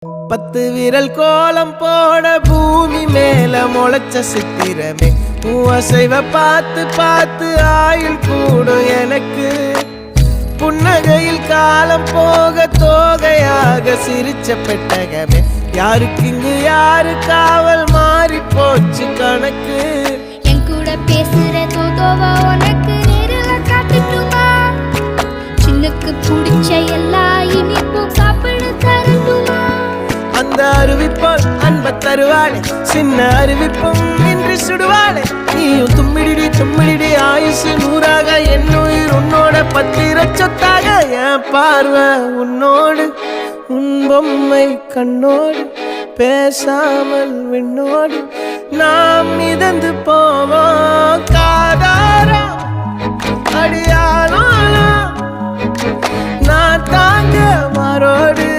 10 விரல் கோலம் போட பூமி மேல முளைச்ச சித்திரமே அசைவ பார்த்து பார்த்து ஆயுள் கூடும் எனக்கு புன்னகையில் காலம் போக தோகையாக சிரிச்ச பெட்டகமே யாருக்கு இங்கு யாரு காவல் மாறி போச்சு கணக்கு என் கூட பேசுற தோதோவா உனக்கு நேரில் காட்டுட்டுமா சின்னக்கு பிடிச்ச எல்லா இனிப்பும் சாப்பிட தரட்டுமா அந்த அறிவிப்போல் அன்ப தருவாளே சின்ன அறிவிப்பும் இன்று சுடுவாளே நீயும் தும்மிடி ஆயுசு 100ஆக என் உயிர் உன்னோட 10 சொத்தாக என் பார்வை உன்னோடு உன் பொம்மை கண்ணோடு பேசாமல் விண்ணோடு நாம் மிதந்து போவோம் காதாரா அடியானோ நான் தாங்க மாறோடு